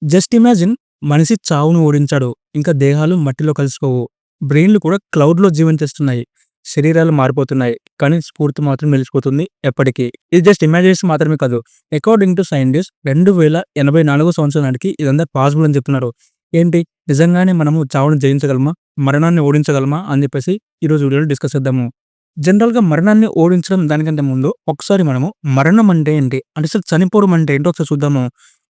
Just imagine మనిషి చావును ఓడించాడు. ఇంకా దేహాలు మట్టిలో కలిసిపోవు. బ్రెయిన్‌లు కూడా క్లౌడ్‌లో జీవించేస్తున్నాయి. శరీరాలు మారిపోతున్నాయి. కానీ స్ఫూర్తి మాత్రం నిలిచిపోతుంది ఎప్పటికీ. ఇది జస్ట్ ఇమాజినేషన్ మాత్రమే కాదు. అకార్డింగ్ టు సైంటిస్ట్ 2084 సంవత్సరం నాటికి ఇదంతా పాసిబుల్ అని చెప్తున్నారు. ఏంటి నిజంగానే మనము చావును జయించగలమా? మరణాన్ని ఓడించగలమా? అని చెప్పేసి ఈరోజు వీడియోలో డిస్కస్ చేద్దాము. జనరల్‌గా మరణాన్ని ఓడించడం దానికంటే ముందు ఒకసారి మనము మరణం అంటే ఏంటి? అంటే అసలు చనిపోవడం అంటే ఏంటో ఒకసారి చూద్దాము.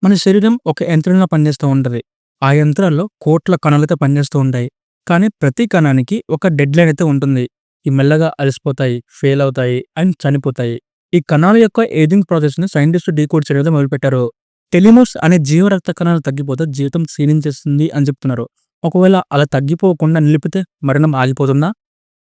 మన శరీరం ఒక యంత్రంలా పనిచేస్తూ ఉంటది. ఆ యంత్రాల్లో కోట్ల కణాలైతే పనిచేస్తూ ఉంటాయి. కానీ ప్రతి కణానికి ఒక డెడ్‌లైన్ అయితే ఉంటుంది. ఇవి మెల్లగా అలసిపోతాయి, ఫెయిల్ అవుతాయి అండ్ చనిపోతాయి. ఈ కణాల యొక్క ఏజింగ్ ప్రాసెస్‌ని సైంటిస్టులు డీకోడ్ చేయడం అయితే మొదలుపెట్టారు. టెలిమోస్ అనే జీవరక్త కణాలు తగ్గిపోతే జీవితం క్షీణించేస్తుంది అని చెప్తున్నారు. ఒకవేళ అలా తగ్గిపోకుండా నిలిపితే మరణం ఆగిపోతుందా?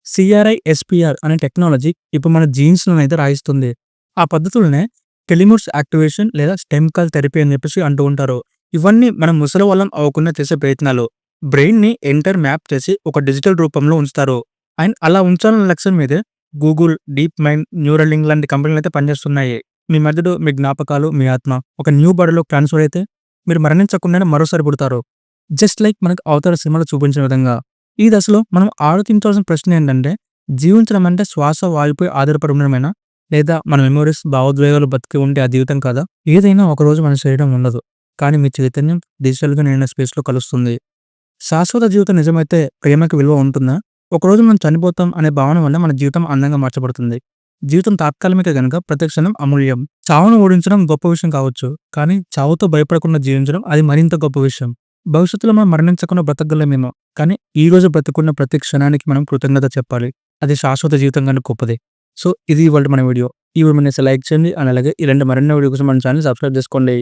సిఆర్ఐఎస్‌పిఆర్ అనే టెక్నాలజీ ఇప్పుడు మన జీన్స్‌లనైతే రాయిస్తుంది. ఆ పద్ధతులనే టెలిమోస్ యాక్టివేషన్ లేదా స్టెమ్ సెల్ థెరపీ అని చెప్పేసి అంటూ ఉంటారు. ఇవన్నీ మనం ముసలివాళ్ళం అవ్వకుండా చేసే ప్రయత్నాలు. బ్రెయిన్‌ని ఎంటర్ మ్యాప్ చేసి ఒక డిజిటల్ రూపంలో ఉంచుతారు. అండ్ అలా ఉంచాలన్న లక్ష్యం మీదే గూగుల్, డీప్ మైండ్, న్యూరలింక్ లాంటి కంపెనీలైతే పనిచేస్తున్నాయి. మీ మెదడు, మీ జ్ఞాపకాలు, మీ ఆత్మ ఒక న్యూ బాడీలోకి ట్రాన్స్‌ఫర్ అయితే మీరు మరణించకుండానే మరోసారి పుడతారు. జస్ట్ లైక్ మనకు 'అవతార్' సినిమాలో చూపించిన విధంగా. ఈ దశలో మనం ఆలోచించాల్సిన ప్రశ్న ఏంటంటే, జీవించడం అంటే శ్వాస, వాయుపై ఆధారపడి ఉండడమేనా? లేదా మన మెమోరీస్, భావోద్వేగాలు బతికి ఉంటే ఆ జీవితం కాదా? ఏదైనా ఒకరోజు మన శరీరం ఉండదు. కానీ మీ చైతన్యం డిజిటల్‌గా నిండిన స్పేస్‌లో కలుస్తుంది. శాశ్వత జీవితం నిజమైతే ప్రేమకి విలువ ఉంటుందా? ఒకరోజు మనం చనిపోతాం అనే భావన వల్ల మన జీవితం అందంగా మార్చబడుతుంది. జీవితం తాత్కాలికమే గనుక ప్రతి క్షణం అమూల్యం. చావును ఓడించడం గొప్ప విషయం కావచ్చు. కానీ చావుతో భయపడకుండా జీవించడం అది మరింత గొప్ప విషయం. భవిష్యత్తులో మనం మరణించకుండా బ్రతకగలమేమో. కానీ ఈ రోజు బ్రతికున్న ప్రతి క్షణానికి మనం కృతజ్ఞత చెప్పాలి. అది శాశ్వత జీవితం కంటే గొప్పది. సో, ఇది ఇవాల్టి మన వీడియో. ఈ వీడియో నచ్చితే లైక్ చేయండి. అండ్ అలాగే ఇలాంటి మరిన్ని వీడియో కోసం మన ఛానెల్ సబ్స్క్రైబ్ చేసుకోండి.